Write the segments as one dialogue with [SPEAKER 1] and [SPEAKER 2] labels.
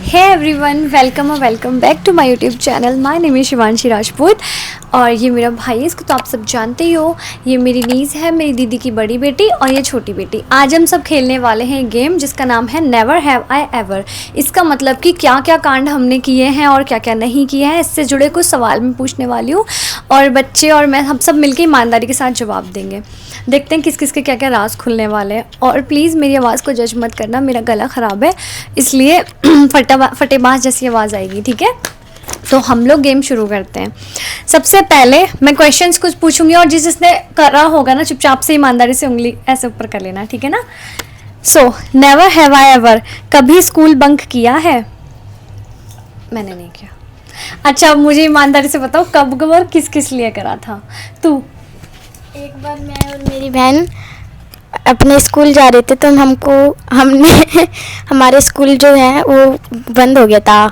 [SPEAKER 1] Hey everyone, welcome back to my YouTube channel. My name is Shivanshi Rajput और ये मेरा भाई है, इसको तो आप सब जानते ही हो। ये मेरी नीज़ है, मेरी दीदी की बड़ी बेटी और ये छोटी बेटी। आज हम सब खेलने वाले हैं गेम जिसका नाम है नेवर हैव आई एवर। इसका मतलब कि क्या क्या कांड हमने किए हैं और क्या क्या नहीं किए हैं, इससे जुड़े कुछ सवाल मैं पूछने वाली हूँ और बच्चे और मैं हम सब मिलकर ईमानदारी के साथ जवाब देंगे। देखते हैं किस किस के क्या क्या राज खुलने वाले हैं। और प्लीज़ मेरी आवाज़ को जज मत करना, मेरा गला ख़राब है इसलिए फटेबाज जैसी आवाज़ आएगी, ठीक है। तो हम लोग गेम शुरू करते हैं। सबसे पहले मैं क्वेश्चंस कुछ पूछूंगी और जिसने करा होगा ना चुपचाप से ईमानदारी से उंगली ऐसे ऊपर कर लेना, ठीक है ना। So never have I ever, कभी स्कूल बंक किया है? मैंने नहीं किया। अच्छा अब मुझे ईमानदारी से बताओ कब और किस किस लिए करा था? तू?
[SPEAKER 2] एक बार मैं और मेरी बहन अपने स्कूल जा रहे थे तो हमने हमारे स्कूल जो है वो बंद हो गया था।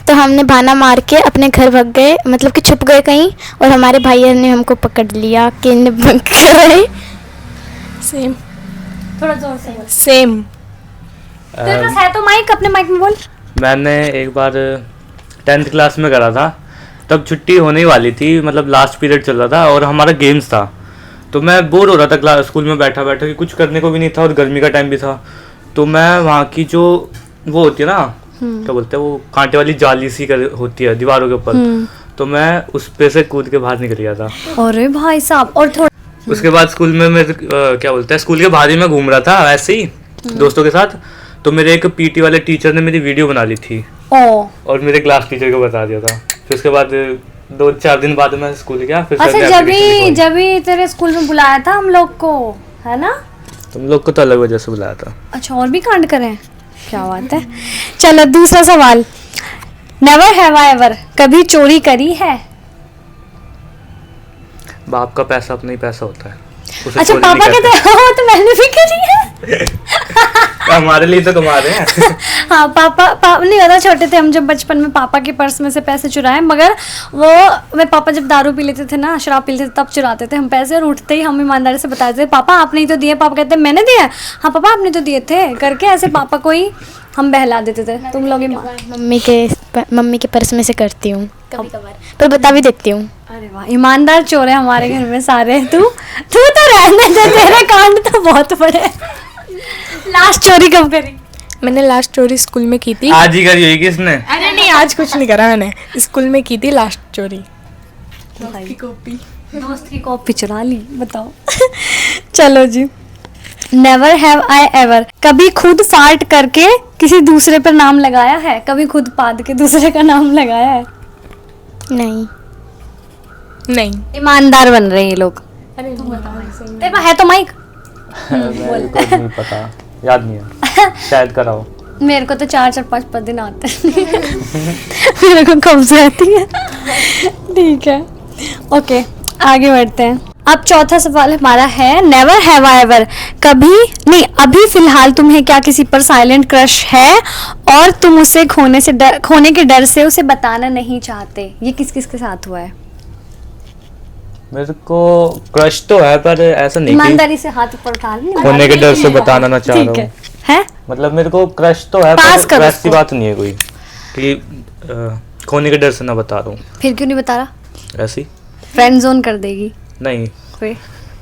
[SPEAKER 2] तो हमने बहाना मार के अपने घर भाग गए, मतलब कि छुप गए कहीं, और हमारे भाई ने हमको पकड़ लिया कि इन्हें बंक कर रहे।
[SPEAKER 3] सेम,
[SPEAKER 1] थोड़ा जोर से बोल।
[SPEAKER 3] सेम।
[SPEAKER 1] तेरे पास है तो माइक, अपने माइक में बोल।
[SPEAKER 4] मैंने एक बार 10th क्लास में करा था, तब छुट्टी होने ही वाली थी, मतलब लास्ट पीरियड चल रहा था और हमारा गेम्स था। तो मैं बोर हो रहा था क्लास स्कूल में बैठा बैठा कि कुछ करने को भी नहीं था और गर्मी का टाइम भी था। तो मैं वहाँ की जो वो होती है ना, क्या बोलते हैं, वो कांटे वाली जाली सी होती है दीवारों के ऊपर, तो मैं उस पे से कूद के बाहर निकल गया था।
[SPEAKER 1] अरे भाई साहब। और थोड़ा
[SPEAKER 4] उसके बाद स्कूल में मैं क्या बोलते हैं, स्कूल के बाहर ही मैं घूम रहा था ऐसे ही दोस्तों के साथ। तो मेरे एक पीटी वाले टीचर ने मेरी वीडियो बना ली थी और मेरे क्लास टीचर को बता दिया था। फिर उसके बाद 2-4 दिन बाद मैं स्कूल गया। फिर
[SPEAKER 1] अच्छा जब भी तेरे स्कूल में बुलाया था हम लोग को, है ना?
[SPEAKER 4] तुम लोग को तो अलग वजह से बुलाया था।
[SPEAKER 1] अच्छा और भी कांड करें, क्या बात है। चलो दूसरा सवाल, नेवर हैव आई एवर, कभी चोरी करी है?
[SPEAKER 4] बाप का पैसा अपना ही पैसा होता है, उसे
[SPEAKER 1] अच्छा
[SPEAKER 4] चोरी
[SPEAKER 1] पापा
[SPEAKER 4] नहीं
[SPEAKER 1] कहते हैं, तो मैंने भी करी है।
[SPEAKER 4] हमारे लिए तो कमा रहे हैं।
[SPEAKER 1] हाँ पापा नहीं पता, छोटे थे हम जब बचपन में पापा के पर्स में से पैसे चुराए, मगर वो मैं पापा जब दारू पी लेते थे ना, शराब पी लेते थे, तब चुराते थे हम पैसे और उठते ही हम ईमानदारी से बताते थे पापा आपने ही तो दिए। पापा कहते मैंने दिया? हाँ पापा आपने तो दिए थे, करके ऐसे पापा को ही हम बहला देते थे। तुम लोग
[SPEAKER 2] मम्मी के पर्स में से करती हूँ कभी कभार, पर बता भी देती हूँ।
[SPEAKER 1] अरे वाह, ईमानदार चोर है हमारे घर में सारे। तू तो रहने दे, तेरे कांड तो बहुत बड़े। लास्ट चोरी कब करी?
[SPEAKER 3] मैंने लास्ट चोरी स्कूल में की थी।
[SPEAKER 4] आज ही करी होगी किसने?
[SPEAKER 3] अरे नहीं, आज कुछ नहीं करा मैंने, स्कूल में की थी लास्ट चोरी।
[SPEAKER 1] दोस्त की कॉपी चुरा ली, बताओ। चलो जी, नेवर हैव आई एवर, कभी खुद फार्ट करके किसी दूसरे पर नाम लगाया है? कभी खुद पाद के दूसरे का नाम लगाया है?
[SPEAKER 3] नहीं।
[SPEAKER 1] ईमानदार बन रहे हैं ये लोग। तेरे पास है तो माइक?
[SPEAKER 4] मेरे को नहीं पता, याद नहीं है, शायद कराओ।
[SPEAKER 1] मेरे को तो 4-5 दिन आते हैं। मेरे को कब्ज आती है। ठीक है, ओके आगे बढ़ते हैं। अब चौथा सवाल हमारा है, नेवर हैव आई एवर, कभी नहीं अभी फिलहाल तुम्हें क्या किसी पर साइलेंट क्रश है और तुम उसे खोने के डर से उसे बताना नहीं चाहते? ये किस किस के साथ हुआ है?
[SPEAKER 4] मेरे को क्रश तो है पर ऐसा नहीं
[SPEAKER 1] ईमानदारी से हाथ ऊपर उठा लेना,
[SPEAKER 4] खोने के डर से बताना ना चाह रहा
[SPEAKER 1] ठीक
[SPEAKER 4] हूँ।
[SPEAKER 1] है?
[SPEAKER 4] मतलब मेरे को क्रश तो है
[SPEAKER 1] पास
[SPEAKER 4] पर
[SPEAKER 1] करो
[SPEAKER 4] वैसी
[SPEAKER 1] उसको।
[SPEAKER 4] बात नहीं है कोई कि खोने के डर से ना बता रहा हूँ।
[SPEAKER 1] फिर क्यों नहीं बता रहा?
[SPEAKER 4] ऐसी
[SPEAKER 1] फ्रेंड जोन कर देगी
[SPEAKER 4] नहीं,
[SPEAKER 1] कोई।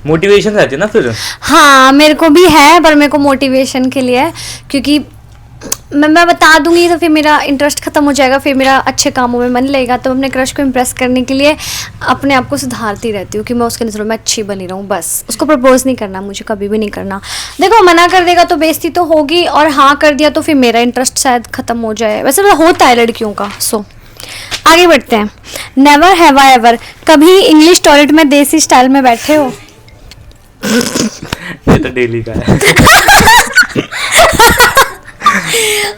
[SPEAKER 4] मोटिवेशन रहती है ना फिर।
[SPEAKER 1] हाँ मेरे को भी है, पर मेरे को मोटिवेशन के लिए है, क्योंकि मैं बता दूंगी तो फिर मेरा इंटरेस्ट खत्म हो जाएगा, फिर मेरा अच्छे कामों में मन लगेगा। तो अपने क्रश को इम्प्रेस करने के लिए अपने आप को सुधारती रहती हूँ कि मैं उसके नज़रों में अच्छी बनी रहूँ। बस उसको प्रपोज नहीं करना, मुझे कभी भी नहीं करना। देखो मना कर देगा तो बेइज्जती तो होगी, और हाँ कर दिया तो फिर मेरा इंटरेस्ट शायद खत्म हो जाए। वैसे तो होता है लड़कियों का। सो आगे बढ़ते हैं, नेवर हैव आई एवर, कभी इंग्लिश टॉयलेट में देसी स्टाइल में बैठे हो?
[SPEAKER 4] ये तो डेली का है।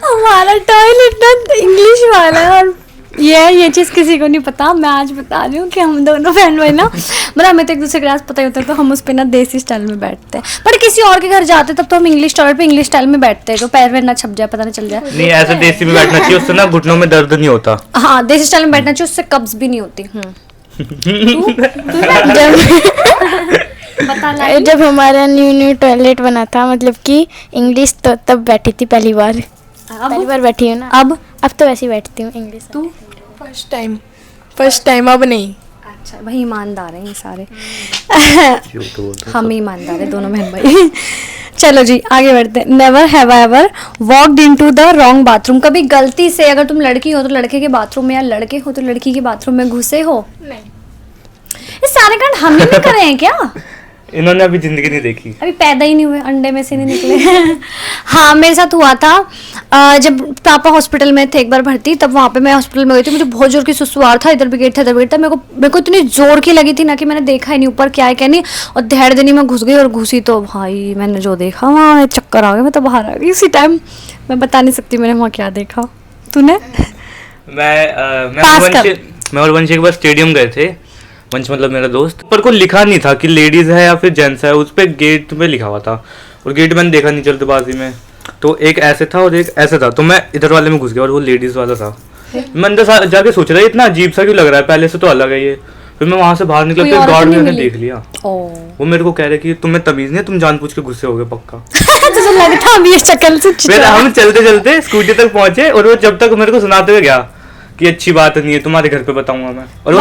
[SPEAKER 1] हमारा टॉयलेट ना इंग्लिश वाला है, और ये चीज़ किसी को नहीं पता। मैं आज बता रही हूँ कि हम दोनों बहन भाई ना, मतलब हमें तो एक दूसरे के राज पता ही होता है, तो हम उस पर ना देसी स्टाइल में बैठते हैं। पर किसी और के घर जाते तब तो हम इंग्लिश टॉयलेट पे इंग्लिश स्टाइल में बैठते हैं, तो पैर वैर ना छप जाए, पता ना चल जाए।
[SPEAKER 4] नहीं ऐसे देसी में बैठना चाहिए, उससे ना घुटनों में दर्द नहीं होता।
[SPEAKER 1] हाँ देसी स्टाइल में बैठना चाहिए, उससे कब्ज भी नहीं होती।
[SPEAKER 2] जब हमारा न्यू टॉयलेट बना था, मतलब कि इंग्लिश, तो तब बैठी थी पहली बार। पहली बार बैठी हूँ ना।
[SPEAKER 1] अब
[SPEAKER 2] अब तो वैसे ही बैठती हूँ इंग्लिश।
[SPEAKER 1] तू?
[SPEAKER 3] फर्स्ट टाइम अब नहीं।
[SPEAKER 1] अच्छा भाई, ईमानदार हैं ये सारे।
[SPEAKER 4] झूठ बोल रहे हो
[SPEAKER 1] हम ईमानदार हैं दोनों बहन भाई। चलो जी आगे बढ़ते हैं। Never have I ever walked into the wrong bathroom. कभी गलती से, अगर तुम लड़की हो तो लड़के के बाथरूम में, या लड़के हो तो लड़की के बाथरूम में घुसे हो?
[SPEAKER 3] नहीं।
[SPEAKER 1] ये सारे कांड हम ही में करे हैं क्या?
[SPEAKER 4] इन्होंने अभी जिंदगी नहीं देखी।
[SPEAKER 1] अभी पैदा ही नहीं हुए, अंडे में से नहीं निकले। हाँ मेरे साथ हुआ था। जब पापा हॉस्पिटल में थे एक बार भर्ती, तब वहाँ पे मैं हॉस्पिटल में गई थी। मुझे बहुत जोर की सुसुआर था, इधर भी गेट था इधर भी गेट था। मेरे को इतनी जोर की लगी थी ना कि मैंने देखा ही नहीं ऊपर क्या है क्या नहीं। और धैर्य देनी में घुस गई, और घुसी तो भाई मैंने जो देखा वहाँ चक्कर आ गए। मैं तो बाहर आ गई उसी टाइम। मैं बता नहीं सकती मैंने वहाँ क्या देखा। तूने?
[SPEAKER 4] मैं और वंश एक बार स्टेडियम गए थे। वंश मतलब मेरा दोस्त। पर को लिखा नहीं था कि लेडीज है या फिर जेंट्स है, उस पे गेट पे लिखा हुआ था, और गेट मैंने देखा नहीं जल्दबाजी में। तो एक ऐसे था और एक ऐसे था, तो मैं इधर वाले में घुस गया और वो लेडीज वाला था। मैं अंदर जाके सोच रहा इतना अजीब सा क्यों लग रहा है, पहले से तो अलग है ये। फिर मैं वहां से बाहर निकला तो गार्ड ने देख लिया। वो मेरे को कह रहे कि तुम्हें तमीज नहीं है, तुम जानबूझ के गुस्से हो गए पक्का।
[SPEAKER 1] तुझे लगता अभी ये शक्ल से
[SPEAKER 4] फिर हम चलते चलते स्कूटी तक पहुंचे, और वो जब तक मेरे को सुनाते हुए गया कि अच्छी बात नहीं है, तुम्हारे घर पे बताऊंगा मैं। और वो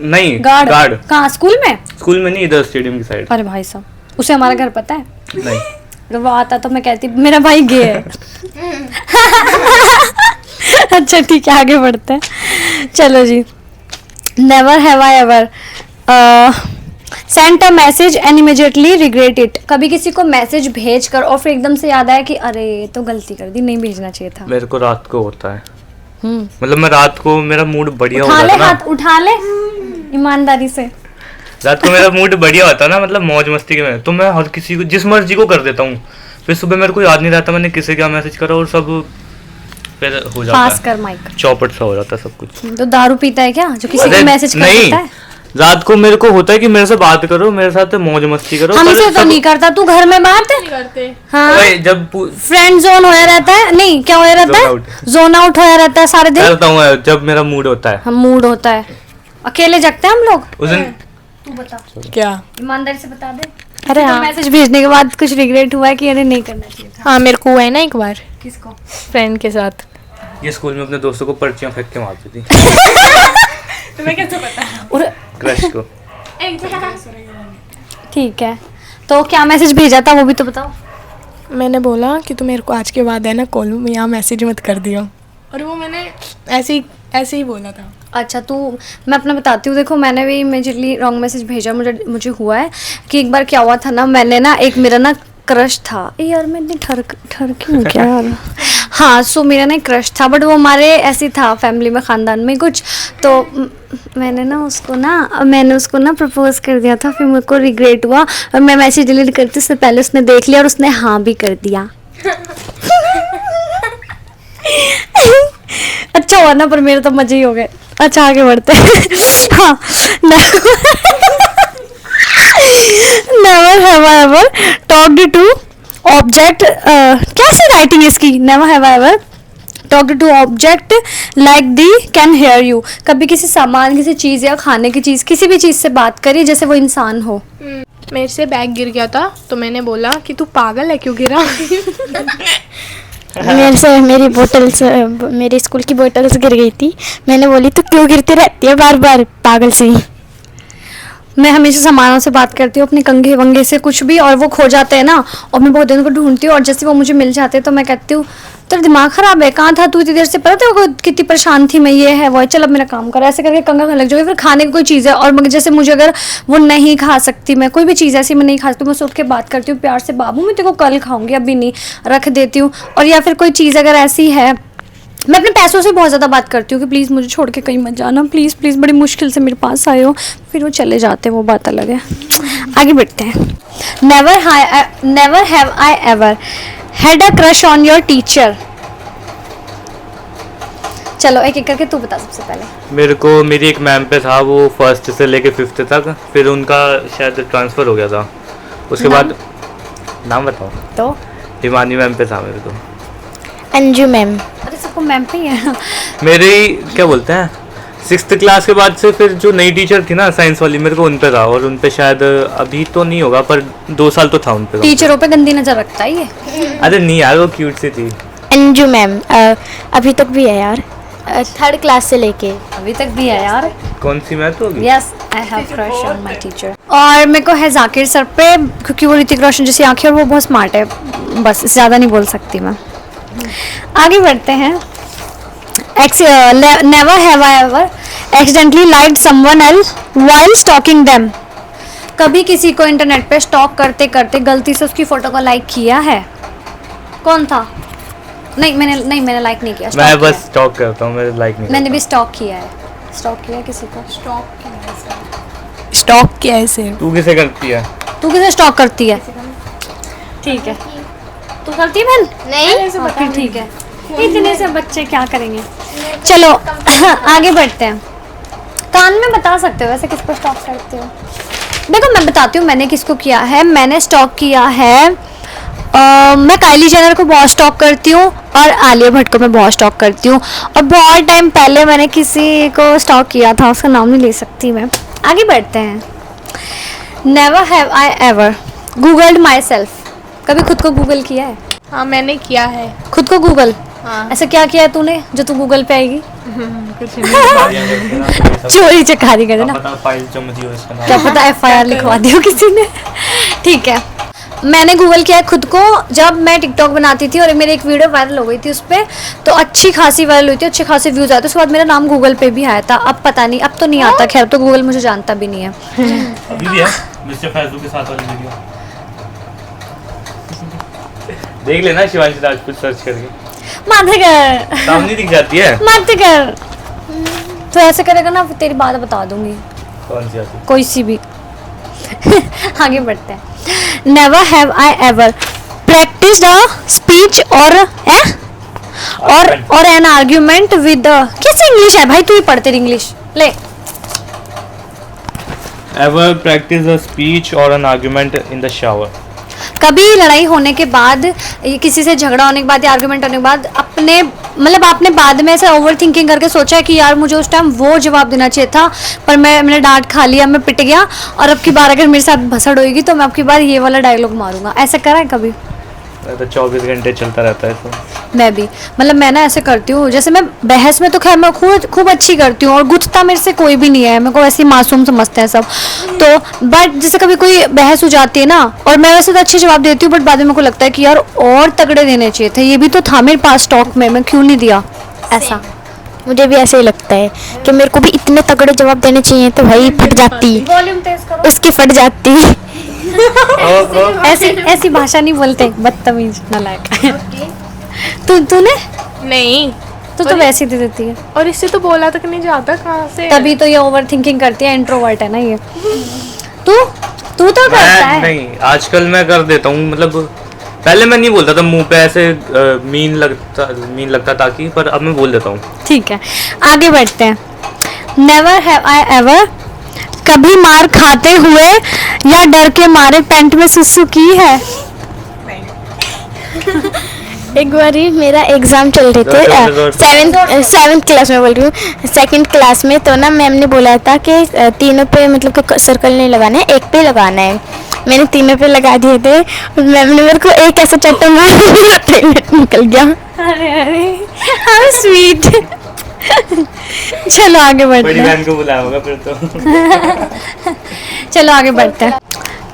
[SPEAKER 4] नहीं गार्ड।
[SPEAKER 1] कहाँ? स्कूल में?
[SPEAKER 4] स्कूल में नहीं, इधर स्टेडियम की साइड।
[SPEAKER 1] अरे भाई साहब, उसे हमारा घर पता है?
[SPEAKER 4] नहीं।
[SPEAKER 1] तो वो आता तो मैं कहती मेरा भाई गे है। अच्छा ठीक है आगे बढ़ते हैं। चलो जी। Never have I ever send a message and immediately regret it. कभी किसी को मैसेज भेज कर और फिर एकदम से याद आया कि अरे तो गलती कर दी, नहीं भेजना चाहिए था।
[SPEAKER 4] मेरे को रात को होता है। मतलब मैं रात को, मेरा मूड बढ़िया
[SPEAKER 1] उठा
[SPEAKER 4] होता
[SPEAKER 1] ले
[SPEAKER 4] है ना,
[SPEAKER 1] हाथ उठा ले ईमानदारी से।
[SPEAKER 4] रात को मेरा मूड बढ़िया होता है ना, मतलब मौज मस्ती के में, तो मैं हर किसी को जिस मर्जी को कर देता हूँ। फिर सुबह मेरे को याद नहीं रहता मैंने किसे क्या मैसेज करा, और सब फिर हो जाता
[SPEAKER 1] पास
[SPEAKER 4] है,
[SPEAKER 1] कर माइक,
[SPEAKER 4] चौपट सा हो जाता है सब कुछ।
[SPEAKER 1] तो दारू पीता है क्या जो किसी
[SPEAKER 4] अरे
[SPEAKER 1] को मैसेज कर
[SPEAKER 4] नहीं,
[SPEAKER 1] देता है?
[SPEAKER 4] रात को मेरे को होता है कि मेरे से बात करो, मेरे साथ मौज मस्ती करो।
[SPEAKER 1] हमसे तो नहीं करता तू घर में बात
[SPEAKER 3] करते।
[SPEAKER 1] हाँ
[SPEAKER 4] भाई जब
[SPEAKER 1] फ्रेंड जोन होया रहता है, नहीं क्या होया रहता है, जोन आउट होया रहता है सारे दिन।
[SPEAKER 4] करता हूँ जब मेरा मूड होता है।
[SPEAKER 1] हम मूड होता है, अकेले जगते हैं हम लोग।
[SPEAKER 4] उस दिन
[SPEAKER 1] तू बता,
[SPEAKER 3] क्या?
[SPEAKER 1] ईमानदारी से बता दे।
[SPEAKER 3] अरे
[SPEAKER 1] तो
[SPEAKER 3] हाँ।
[SPEAKER 1] मैसेज भेजने के बाद कुछ रिग्रेट हुआ है कि अरे नहीं करना चाहिए था?
[SPEAKER 3] हाँ मेरे को हुआ है ना एक बार
[SPEAKER 1] किसको?
[SPEAKER 3] फ्रेंड के साथ।
[SPEAKER 4] ये स्कूल में अपने दोस्तों को पर्चियां फेंक के मारती थी।
[SPEAKER 3] तुम्हें कैसे पता?
[SPEAKER 1] और
[SPEAKER 4] क्रश को।
[SPEAKER 1] ठीक है, तो क्या मैसेज भेजा था वो भी तो बताओ।
[SPEAKER 3] मैंने बोला कि तू मेरे को आज के बाद है ना कॉल में यहाँ मैसेज मत कर दियो, और वो मैंने ऐसे ही बोला था।
[SPEAKER 1] अच्छा तू, मैं अपना बताती हूँ। देखो मैंने भी इमीडिएटली रॉन्ग मैसेज भेजा। मुझे हुआ है कि एक बार क्या हुआ था ना, मैंने ना एक मेरा ना क्रश था। ए यार मैं इतनी ठरकी हूँ क्या यार। हाँ सो मेरा ना एक क्रश था, बट वो हमारे ऐसी था फैमिली में, ख़ानदान में कुछ। तो मैंने उसको ना प्रपोज कर दिया था। फिर मेरे को रिग्रेट हुआ और मैं मैसेज डिलीट करती उससे पहले उसने देख लिया और उसने हाँ भी कर दिया। अच्छा हुआ ना, पर मेरे तो मजे ही हो गए। अच्छा आगे बढ़ते हैं। हाँ never have I ever talked to object, कैसे राइटिंग इसकी? Never have I ever talked to object like they can hear you. कभी किसी सामान, किसी चीज़ या खाने की चीज़, किसी भी चीज़ से बात करिए जैसे वो इंसान हो।
[SPEAKER 3] मेरे से बैग गिर गया था तो मैंने बोला कि तू पागल है, क्यों गिरा?
[SPEAKER 2] मेरे से मेरी बोतल्स, मेरे स्कूल की बोतल्स गिर गई थी। मैंने बोली तो क्यों गिरती रहती है बार बार, पागल सी।
[SPEAKER 1] मैं हमेशा सामानों से बात करती हूँ, अपने कंघे वंघे से कुछ भी, और वो खो जाते हैं ना, और मैं बहुत दिनों को ढूंढती हूँ, और जैसे वो मुझे मिल जाते हैं तो मैं कहती हूँ तेरा दिमाग खराब है, कहाँ था तू इतनी देर से, पता तेरे को कितनी परेशान थी मैं, ये है वो है, चल अब मेरा काम कर। ऐसे करके कंघा लग जाओगे। फिर खाने की कोई चीज़ है और जैसे मुझे अगर वो नहीं खा सकती, मैं कोई भी चीज़ ऐसी मैं नहीं खा सकती, मैं उठ के बात करती हूँ प्यार से, बाबू मैं तेरे को कल खाऊंगी अभी नहीं, रख देती हूँ। और या फिर कोई चीज़ अगर ऐसी है, मैं अपने पैसों से बहुत ज़्यादा बात करती हूँ कि प्लीज़ मुझे छोड़ के कहीं मत जाना, प्लीज़ प्लीज़, बड़ी मुश्किल से मेरे पास आए हो। फिर वो चले जाते हैं, वो बात अलग है। आगे बढ़ते हैं। Never have I ever had a crush on your teacher. चलो एक एक करके तू बता सबसे पहले।
[SPEAKER 4] मेरे को मेरी एक मैम पे था, वो 1st से लेके 5th तक, फिर उनका शायद ट्रांसफ़र हो गया था। उसके बाद नाम बताओ
[SPEAKER 1] तो
[SPEAKER 4] हिमानी मैम पे था मेरे को।
[SPEAKER 2] अंजू मैम।
[SPEAKER 1] अरे सबको मैम पे ही है।
[SPEAKER 4] मेरे क्या बोलते हैं 6th क्लास के बाद से फिर जो नई टीचर थी ना साइंस वाली, मेरे को उन पे था, और उन पे शायद अभी तो नहीं होगा पर 2 साल तो था उन पे।
[SPEAKER 1] टीचरों पे गंदी नजर रखता है ये।
[SPEAKER 4] अरे नहीं यार, वो क्यूट सी थी।
[SPEAKER 2] अंजू मैम अभी तक भी है यार, 3rd क्लास से लेके।
[SPEAKER 1] अभी तक भी है यार।
[SPEAKER 4] कौन सी मैथ होगी?
[SPEAKER 1] Yes, I have crush on my teacher. और मेरे को है जाकिर सर पे, क्योंकि वो ऋतिक रोशन जैसी आंखें और वो बहुत स्मार्ट है। बस इससे ज़्यादा नहीं बोल सकती मैं। आगे बढ़ते हैं। Never have I ever accidentally liked someone else while stalking them. कभी किसी को इंटरनेट पे स्टॉक करते करते गलती से उसकी फोटो को लाइक किया है? कौन था? नहीं मैंने लाइक नहीं किया।
[SPEAKER 4] मैं बस स्टॉक करता हूँ, मैं लाइक नहीं
[SPEAKER 1] मैंने भी
[SPEAKER 4] करता।
[SPEAKER 1] स्टॉक किया है। स्टॉक किया किसी को?
[SPEAKER 3] स्टॉक किया है सिर्फ।
[SPEAKER 4] तू किसे करती है?
[SPEAKER 1] तू किसे स्टॉक करती है? ठीक है, तू करती है बहन?
[SPEAKER 2] नहीं,
[SPEAKER 1] हाँ, फिर ठीक है। इतने से बच्चे क्या करेंगे। चलो आगे बढ़ते हैं। कान में बता सकते हो वैसे किसको स्टॉक करते हो? देखो मैं बताती हूँ मैंने किसको किया है। मैंने स्टॉक किया है मैं काइली जेनर को बहुत स्टॉक करती हूँ और आलिया भट्ट को मैं बहुत स्टॉक करती हूँ। और बहुत टाइम पहले मैंने किसी को स्टॉक किया था, उसका नाम नहीं ले सकती मैं। आगे बढ़ते हैं। Never have I ever googled my self. कभी खुद को गूगल किया है?
[SPEAKER 3] हाँ मैंने किया है।
[SPEAKER 1] खुद को गूगल?
[SPEAKER 3] हाँ।
[SPEAKER 1] ऐसा क्या किया है तूने जो तू गूगल पे आएगी?
[SPEAKER 3] कुछ नहीं।
[SPEAKER 1] चोरी चकारी कर देना।
[SPEAKER 4] पता फाइल चमकी हो इसका नाम।
[SPEAKER 1] क्या पता FIR लिखवा दी हो किसी ने। ठीक है, मैंने गूगल किया है खुद को जब मैं टिकटॉक बनाती थी और मेरी एक वीडियो वायरल हो गई थी उस पर, तो अच्छी खासी वायरल हुई थी, अच्छे खासे व्यूज आए थे। उसके बाद मेरा नाम गूगल पे भी आया था। अब पता नहीं, अब तो नहीं आता। खैर, तो गूगल मुझे जानता भी नहीं है।
[SPEAKER 4] अभी भी है मिस्टर फैजू के साथ वाली वीडियो देख लेना, शिवांशी राजपूत सर्च करके
[SPEAKER 1] मत कर,
[SPEAKER 4] सामने दिख जाती है।
[SPEAKER 1] मत कर। तो ऐसे करेगा ना तेरी बात बता दूंगी,
[SPEAKER 4] कौन सी आती?
[SPEAKER 1] कोई सी भी। आगे बढ़ते हैं। Never have I ever practised a speech or an argument with. कैसे इंग्लिश है भाई, तू ही पढ़ते रही इंग्लिश। ले,
[SPEAKER 4] ever practise a speech or an argument in the shower.
[SPEAKER 1] कभी लड़ाई होने के बाद, किसी से झगड़ा होने के बाद या आर्गुमेंट होने के बाद आपने बाद में ऐसे ओवर थिंकिंग करके सोचा है कि यार मुझे उस टाइम वो जवाब देना चाहिए था, पर मैंने डांट खा लिया, मैं पिट गया, और अब की बार अगर मेरे साथ भसड़ होगी तो मैं अब की बार ये वाला डायलॉग मारूंगा। ऐसा करा है कभी?
[SPEAKER 4] तो 24 घंटे चलता रहता है तो।
[SPEAKER 1] मैं भी, मैं ना ऐसे करती हूँ। जैसे मैं बहस में तो खैर मैं खूब अच्छी करती हूँ और गुस्सा मेरे से कोई भी नहीं है, मेरे को ऐसे ही मासूम समझते हैं सब। तो बट जैसे कभी कोई बहस हो जाती है ना, और मैं वैसे तो अच्छे जवाब देती हूँ, बट बाद में मेरे को लगता है कि यार और तगड़े देने चाहिए थे, ये भी तो था मेरे पास स्टॉक में, मैं क्यों नहीं दिया। ऐसा
[SPEAKER 2] मुझे भी ऐसे ही लगता है कि मेरे को भी इतने तगड़े जवाब देने चाहिए तो भाई फट जाती,
[SPEAKER 1] वॉल्यूम तेज करो।
[SPEAKER 2] उसकी फट जाती।
[SPEAKER 1] ऐसी भाषा नहीं बोलते, बदतमीज नालायक। तूने
[SPEAKER 3] नहीं,
[SPEAKER 1] तो वैसे ही दे देती है।
[SPEAKER 3] और इससे तो बोला तक नहीं जाता कहाँ से।
[SPEAKER 1] तभी तो ये ओवर थिंकिंग करती है, इंट्रोवर्ट है ना ये। तू तो करता
[SPEAKER 4] मैं
[SPEAKER 1] है।
[SPEAKER 4] नहीं, आजकल मैं कर देता हूँ। मतलब पहले मैं नहीं बोलता था, मुंह पे ऐसे मीन लगता ताकि, पर अब मैं बोल देता हूँ।
[SPEAKER 1] ठीक है, आगे बढ़ते हैं। नेवर हैव आई एवर कभी मार खाते हुए या डर के मारे पैंट में सुसु की है?
[SPEAKER 2] एक बारी मेरा एग्जाम चल रहे थे, 7th क्लास में बोल रही हूँ, 2nd क्लास में। तो ना मैम ने बोला था कि तीनों पे मतलब सर्कल नहीं लगाना है, एक पे लगाना है। मैंने तीनों पे लगा दिए थे और मैम ने मेरे को एक ऐसा चट्टा मारा, मेरा टॉयलेट निकल गया।
[SPEAKER 1] अरे हाउ स्वीट। चलो आगे बढ़ते
[SPEAKER 4] बड़ी
[SPEAKER 1] हैं।
[SPEAKER 4] बहन को बुलाया होगा फिर तो।
[SPEAKER 1] चलो आगे बढ़ते हैं।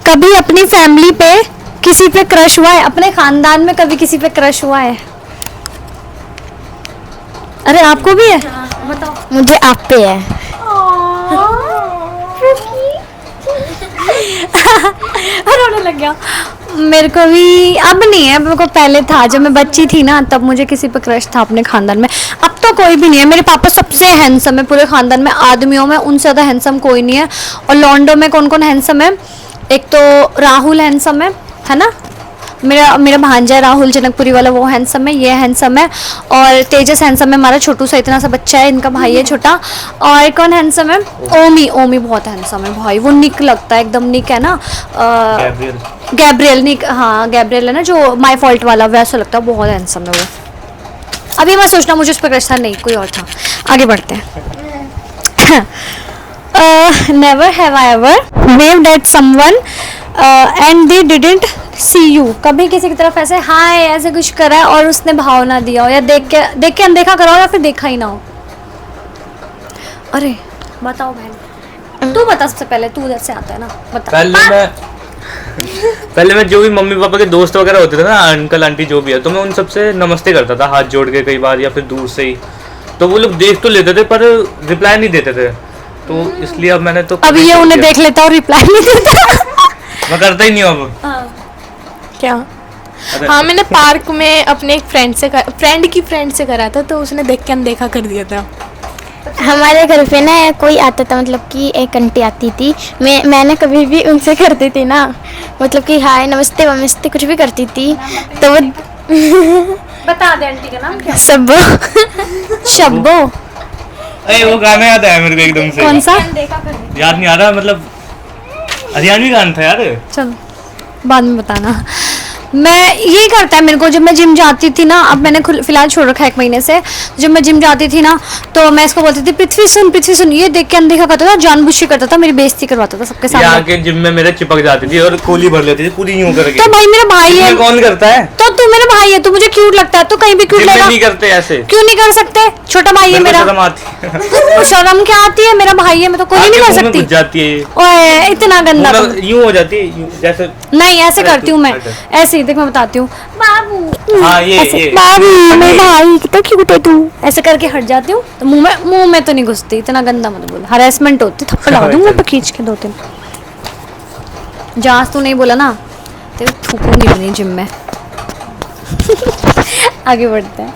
[SPEAKER 1] कभी अपनी फैमिली पे किसी पे क्रश हुआ है? अपने खानदान में कभी किसी पे क्रश हुआ है? अरे आपको भी है? बताओ।
[SPEAKER 2] मुझे आप पे है।
[SPEAKER 1] रोने लग गया। मेरे को भी अब नहीं है, मेरे को पहले था, जब मैं बच्ची थी ना तब मुझे किसी पे क्रश था अपने खानदान में। अब तो कोई भी नहीं है। मेरे पापा सबसे हैंडसम है पूरे खानदान में, आदमियों में उनसे ज़्यादा हैंडसम कोई नहीं है। और लॉन्डो में कौन कौन हैंडसम है? एक तो राहुल हैंडसम है ना, मेरा भांजा है राहुल जनकपुरी वाला, वो हैंडसम है, ये हैंडसम है। और तेजस हैंडसम है, हमारा छोटू सा इतना सा बच्चा है, इनका भाई है छोटा। और कौन हैंडसम है? ओमी बहुत हैंडसम है भाई, वो निक लगता है एकदम, निक है ना, गैब्रियल निक, हाँ गैब्रियल है ना जो माय फॉल्ट वाला, वैसा लगता है, बहुत हैंडसम है वो। अभी मैं सोचना मुझे उस पर क्रश था, नहीं कोई और था। आगे बढ़ते हैं। Never have I ever waived at someone and they didn't see you, कभी किसी की तरफ ऐसे हाय ऐसे कुछ करा है और उसने भाव ना दिया हो, या देख के अनदेखा करा हो, या फिर देखा ही ना हो? अरे बताओ बहन, तू बता सबसे पहले, तू उधर से आता है ना, बता।
[SPEAKER 4] पहले मैं जो भी मम्मी पापा के दोस्त वगैरह होते थे ना, अंकल आंटी जो भी है, तो मैं उन सबसे नमस्ते करता था हाथ जोड़ के कई बार, या फिर दूर से ही। तो वो लोग देख तो लेते थे पर रिप्लाई नहीं देते थे, तो इसलिए अब मैंने तो
[SPEAKER 1] अब ये उन्हें देख लेता और रिप्लाई नहीं देता।
[SPEAKER 4] मैं करता ही नहीं हूं अब।
[SPEAKER 3] क्या?
[SPEAKER 4] अरे,
[SPEAKER 3] हाँ, मैंने पार्क में अपने एक फ्रेंड से करा था, तो उसने देख के अनदेखा कर दिया था।
[SPEAKER 2] हमारे घर पे ना कोई आता था, मतलब कि एक आंटी आती थी, मैंने कभी भी उनसे करती थी ना, मतलब कि हाय नमस्ते वमस्ते कुछ भी करती थी, तो वो
[SPEAKER 1] बता दे आंटी का नाम क्या?
[SPEAKER 2] शब्बो शब्बो।
[SPEAKER 4] अरे वो गाना याद आया मेरे को एकदम से।
[SPEAKER 1] कौन सा?
[SPEAKER 4] याद नहीं आ रहा, मतलब हरियाणवी गाना था यार।
[SPEAKER 1] चल बाद में बताना। मैं यही करता है मेरे को, जब मैं जिम जाती थी ना, अब मैंने फिलहाल छोड़ रखा है 1 महीने से, जब मैं जिम जाती थी ना तो मैं इसको बोलती थी पृथ्वी सुन, ये देख के अनदेखा करता था, जानबूझ के करता था, मेरी बेइज्जती करवाता था सबके सामने।
[SPEAKER 4] यहाँ के जिम में मेरे चिपक जाती थी और कोली भर लेती थी पूरी यूं करके।
[SPEAKER 1] तो भाई मेरा भाई है,
[SPEAKER 4] कौन करता है?
[SPEAKER 1] तो तू मेरा भाई है, तू मुझे क्यूट लगता है, तू कहीं भी क्यूट
[SPEAKER 4] जिम में
[SPEAKER 1] लगेगा।
[SPEAKER 4] नहीं करते ऐसे।
[SPEAKER 1] क्यों नहीं कर सकते? छोटा भाई है
[SPEAKER 4] मेरे को
[SPEAKER 1] मेरा।
[SPEAKER 4] शर्म आती है।
[SPEAKER 1] तो शर्म क्या आती है? मेरा भाई है, मैं तो कोई नहीं कर
[SPEAKER 4] आगे मुंह में
[SPEAKER 1] सकती।
[SPEAKER 4] घुस जाती है।
[SPEAKER 1] ओए इतना गंदा
[SPEAKER 4] मुंह में यूं हो जाती है, यूं जैसे।
[SPEAKER 1] नहीं, ऐसे
[SPEAKER 4] अरे
[SPEAKER 1] करती हूँ मैं,
[SPEAKER 4] अच्छा।
[SPEAKER 1] ऐसे ही देख मैं बताती हूँ, बाबू
[SPEAKER 4] हाँ ये
[SPEAKER 1] ऐसे,
[SPEAKER 4] ये
[SPEAKER 1] बाबू मेरे भाई कितना क्यूट है तू, ऐसे करके हट जाती हूँ, तो मुंह में तो नहीं घुसती, इतना गंदा मत बोल, हरेसमेंट होती, थप्पड़ लगा दूंगा पे खींच के 2-3। जहाँ तू नहीं बोला ना तेरे थूकूंगी भी नहीं जिम में। आगे बढ़ते हैं।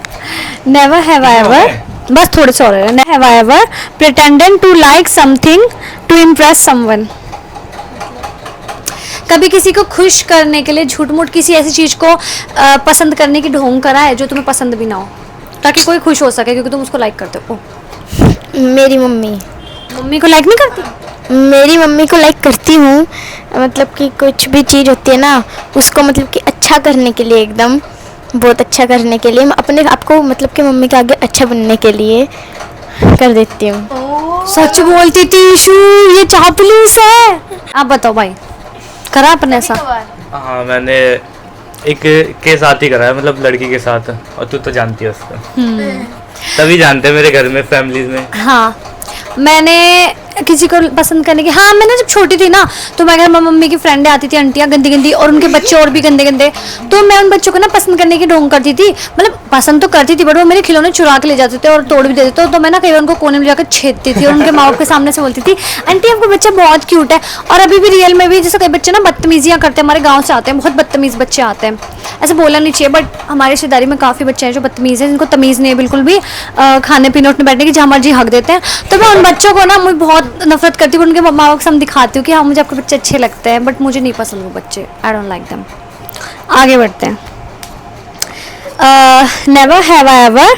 [SPEAKER 1] नेवर हैव आई एवर, बस थोड़े से और है, never have I ever pretended to like something to impress someone. कभी किसी को खुश करने के लिए झूठ मूठ किसी ऐसी चीज को पसंद करने की ढोंग करा है जो तुम्हें पसंद भी ना हो, ताकि कोई खुश हो सके क्योंकि तुम उसको लाइक करते हो?
[SPEAKER 2] मेरी मम्मी
[SPEAKER 1] मम्मी को लाइक नहीं करती?
[SPEAKER 2] मेरी मम्मी को लाइक करती हूँ, मतलब कि कुछ भी चीज़ होती है ना, उसको मतलब कि अच्छा करने के लिए, एकदम बहुत अच्छा करने के लिए, मैं अपने आप को मतलब कि मम्मी के आगे अच्छा बनने के लिए कर देती हूँ।
[SPEAKER 1] सच बोलती थी ईशू, ये चापलूस है। आप बताओ भाई, करा अपने ऐसा?
[SPEAKER 4] हाँ मैंने एक के साथ ही करा है, मतलब लड़की के साथ, और तू तो जानती है उसको। तभी जानते हैं मेरे घर में, फैमिलीज में।
[SPEAKER 1] हाँ मैंने किसी को पसंद करने की, हाँ मैं ना जब छोटी थी ना तो मैं घर में मम्मी की फ्रेंडें आती थी, आंटियाँ गंदी गंदी, और उनके बच्चे और भी गंदे गंदे, तो मैं उन बच्चों को ना पसंद करने की ढोंग करती थी, मतलब पसंद तो करती थी बट वो मेरे खिलौने चुरा के ले जाते थे और तोड़ भी देते थे, तो मैं ना कई बार उनको कोने में जाकर छेदती थी और उनके माँ बाप के सामने से बोलती थी आंटी आपका बच्चा बहुत क्यूट है। और अभी भी रियल में भी जैसे कई बच्चे ना बदतमीजियाँ करते हैं, हमारे गाँव से आते हैं, बहुत बदतमीज़ बच्चे आते हैं, ऐसे बोलना नहीं चाहिए बट हमारे रिश्तेदारी में काफ़ी बच्चे हैं जो बदतमीज़ हैं, जिनको तमीज़ नहीं है बिल्कुल भी, खाने पीने उठने बैठने की जहाँ मर्जी हक देते हैं। तो मैं उन बच्चों को ना मुझे बहुत नफरत करती हूँ, उनके माँ बाप के सामने दिखाती हूँ कि हाँ मुझे आपके बच्चे अच्छे लगते हैं, बट मुझे नहीं पसंद वो बच्चे, आई डोंट लाइक देम। आगे बढ़ते हैं। नेवर हैव आई एवर,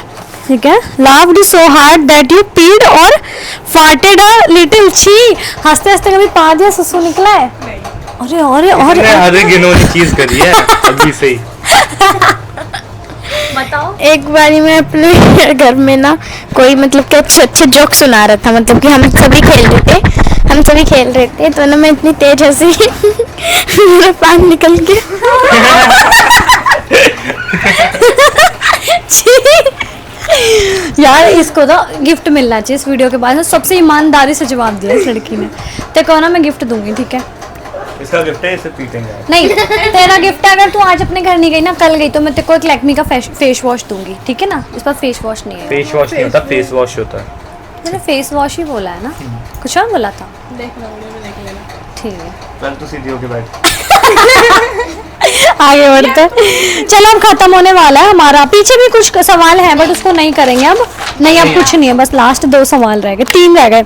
[SPEAKER 1] ठीक है, laughed so hard that you पीड और फार्टेड अ लिटिल। छी, हंसते हंसते कभी पा दिया, सुसु निकला है? अरे अरे अरे
[SPEAKER 4] मैंने हर एक गिनौनी चीज करी है अभी से ही।
[SPEAKER 1] बताओ।
[SPEAKER 2] एक बारी मैं अपने घर में ना कोई मतलब कि अच्छे अच्छे जोक सुना रहा था, मतलब कि हम सभी खेल रहे थे, तो ना मैं इतनी तेज हंसी मेरा पान निकल गया।
[SPEAKER 1] यार इसको तो गिफ्ट मिलना चाहिए इस वीडियो के बाद, सबसे ईमानदारी से जवाब दिया इस लड़की ने। ते कहो ना मैं गिफ्ट दूंगी, ठीक है?
[SPEAKER 4] इसका गिफ्ट है, इसे पीटेंगे।
[SPEAKER 1] नहीं तेरा गिफ्ट है, अगर तू आज अपने घर नहीं गई ना, कल गई, तो मैं तेरे को एक लैक्मी का फेस वॉश दूंगी, ठीक है ना? इस पर फेस वॉश नहीं है,
[SPEAKER 4] फेस वॉश नहीं होता, फेस वॉश होता है।
[SPEAKER 1] मैंने फेस वॉश ही बोला है ना, कुछ और बोला था? ठीक है,
[SPEAKER 4] कल तो सीधी होके बैठ।
[SPEAKER 1] आगे बढ़ते हैं। चलो अब खत्म होने वाला है हमारा, पीछे भी कुछ सवाल हैं बट उसको नहीं करेंगे अब, नहीं अब कुछ नहीं है, बस लास्ट 2 सवाल रह गए, 3 रह गए।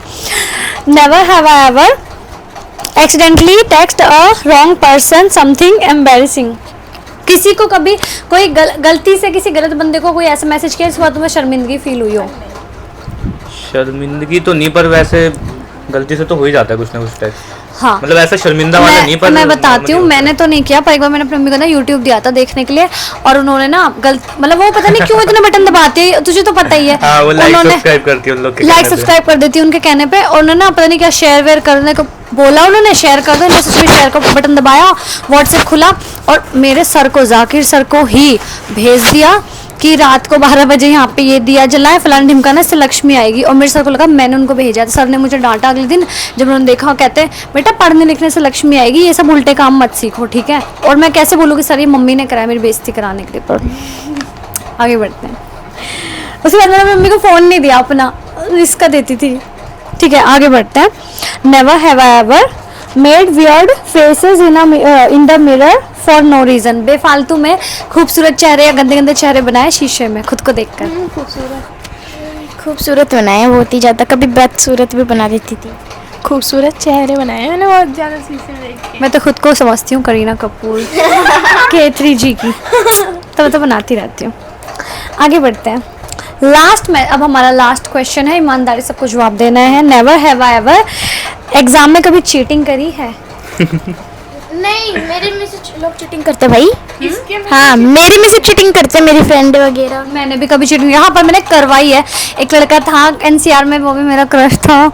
[SPEAKER 1] Never have I ever accidentally text a wrong person something embarrassing. किसी को कभी कोई गलती से किसी गलत बंदे को कोई ऐसा मैसेज किया जिसके बाद तुम्हें शर्मिंदगी फील हुई हो?
[SPEAKER 4] शर्मिंदगी तो नहीं, पर वैसे गलती से तो हो ही जाता है कुछ ना कुछ टेक्स्ट।
[SPEAKER 1] हाँ।
[SPEAKER 4] मतलब ऐसा शर्मिंदा वाला नहीं, पर
[SPEAKER 1] मैं बताती
[SPEAKER 4] normally
[SPEAKER 1] हूँ,
[SPEAKER 4] होता
[SPEAKER 1] मैंने
[SPEAKER 4] है।
[SPEAKER 1] तो नहीं किया, पर एक बार मैंने अपनी मम्मी को ना यूट्यूब दिया था देखने के लिए, और उन्होंने ना गलत, मतलब वो पता नहीं क्यों इतने बटन दबाते हैं, तुझे तो पता ही है।
[SPEAKER 4] हाँ, वो लाइक
[SPEAKER 1] उन्होंने
[SPEAKER 4] सब्सक्राइब करती है उन लोग के
[SPEAKER 1] लाइक
[SPEAKER 4] कहने पे।
[SPEAKER 1] सब्सक्राइब कर देती है उनके कहने पे, और उन्होंने ना पता नहीं क्या शेयर वेयर करने को बोला, उन्होंने शेयर कर दो, सच में शेयर का बटन दबाया, व्हाट्सएप खुला और मेरे सर को, जाकिर सर को ही भेज दिया कि रात को 12 बजे यहाँ पे ये दिया जला है फलाना ढिमकाना, इससे लक्ष्मी आएगी। और मेरे सर को लगा मैंने उनको भेजा था, सर ने मुझे डांटा अगले दिन जब उन्होंने देखा, कहते हैं बेटा पढ़ने लिखने से लक्ष्मी आएगी, ये सब उल्टे काम मत सीखो, ठीक है। और मैं कैसे बोलूँगी सर ये मम्मी ने कराया मेरी बेइज्जती कराने के लिए। पर आगे बढ़ते हैं। उसके बाद मैंने मम्मी को फ़ोन नहीं दिया अपना, इसका देती थी, ठीक है। आगे बढ़ते हैं। Never have I ever made weird faces in the mirror for no reason. बेफालतू में खूबसूरत चेहरे या गंदे गंदे चेहरे बनाए शीशे में खुद को देखकर।
[SPEAKER 2] खूबसूरत बनाए बहुत ही ज़्यादा, कभी बदसूरत भी बना देती थी।
[SPEAKER 3] खूबसूरत चेहरे बनाए मैंने बहुत ज़्यादा शीशे में देख के।
[SPEAKER 1] मैं तो खुद को समझती हूँ करीना कपूर K3G की, तो मैं तो बनाती रहती हूँ। आगे बढ़ते हैं। लास्ट में अब हमारा लास्ट क्वेश्चन है, ईमानदारी सबको जवाब देना है। Never have I ever exam में कभी चीटिंग करी है?
[SPEAKER 2] नहीं, मेरे में से लोग चीटिंग करते भाई। हाँ, मेरे में से चीटिंग करते मेरी फ्रेंड वगैरह।
[SPEAKER 1] मैंने भी कभी चीटिंग, यहाँ पर मैंने करवाई है। एक लड़का था NCR में, वो भी मेरा क्रश था,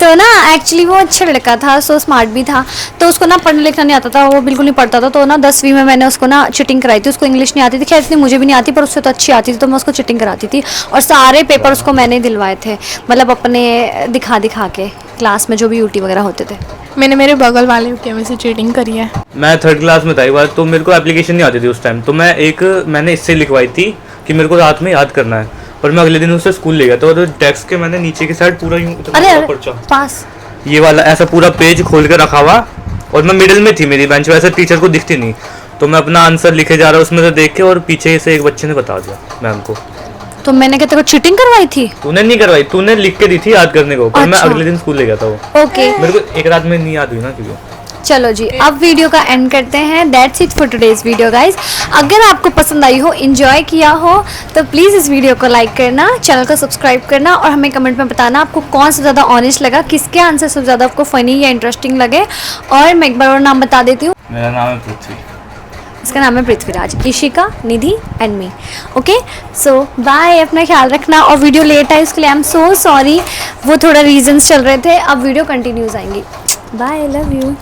[SPEAKER 1] तो ना एक्चुअली वो अच्छा लड़का था, सो स्मार्ट भी था, तो उसको ना पढ़ना लिखना नहीं आता था, वो बिल्कुल नहीं पढ़ता था। तो ना 10वीं में मैंने उसको ना चीटिंग कराई थी। उसको इंग्लिश नहीं आती थी, खैर इतनी मुझे भी नहीं आती, पर उससे तो अच्छी आती थी, तो मैं उसको चीटिंग कराती थी। और सारे पेपर उसको मैंने दिलवाए थे, मतलब अपने दिखा दिखा के, क्लास में जो भी यूटी वगैरह होते थे।
[SPEAKER 3] मैंने मेरे बगल वाले के में से चीटिंग करी है।
[SPEAKER 4] मैं 3rd क्लास में था एक बार, तो मेरे को एप्लीकेशन नहीं आती थी उस टाइम, तो मैंने इससे लिखवाई थी कि मेरे को रात में याद करना है, पर मैं अगले दिन उससे स्कूल ले गया था, और डेस्क के मैंने नीचे की साइड पूरा यूं
[SPEAKER 1] अरे
[SPEAKER 4] इतना पर्चा,
[SPEAKER 1] पास
[SPEAKER 4] ये वाला ऐसा पूरा पेज खोल के रखा हुआ, और मैं मिडिल में थी, मेरी बेंच वैसे टीचर को दिखती नहीं, तो मैं अपना आंसर लिखे जा रहा उसमें से देख के, और पीछे से एक बच्चे ने बता दिया मैम को।
[SPEAKER 1] तो मैंने क्या तेरे को चीटिंग करवाई थी?
[SPEAKER 4] तूने नहीं करवाई, तूने लिख के दी थी याद करने को, पर मैं
[SPEAKER 1] अच्छा।
[SPEAKER 4] अगले दिन स्कूल ले गया था वो।
[SPEAKER 1] ओके
[SPEAKER 4] मेरे को एक रात में नहीं याद हुई ना क्यों।
[SPEAKER 1] चलो जी, अब वीडियो का एंड करते हैं। That's it for today's video guys. अगर आपको पसंद आई हो, एंजॉय किया हो, तो प्लीज़ इस वीडियो को लाइक करना, चैनल को सब्सक्राइब करना, और हमें कमेंट में बताना आपको कौन सा ज़्यादा ऑनेस्ट लगा, किसके आंसर सबसे ज़्यादा आपको फ़नी या इंटरेस्टिंग लगे। और मैं एक बार और नाम बता देती हूँ,
[SPEAKER 4] मेरा नाम है पृथ्वी।
[SPEAKER 1] इसका नाम है Prithviraj, Ishika, Nidhi and me. Okay, so bye, अपना ख्याल रखना। और वीडियो लेट आई उसके लिए आई एम सो सॉरी, वो थोड़ा रीजंस चल रहे थे। अब वीडियो कंटिन्यूज आएंगी। Bye, love you.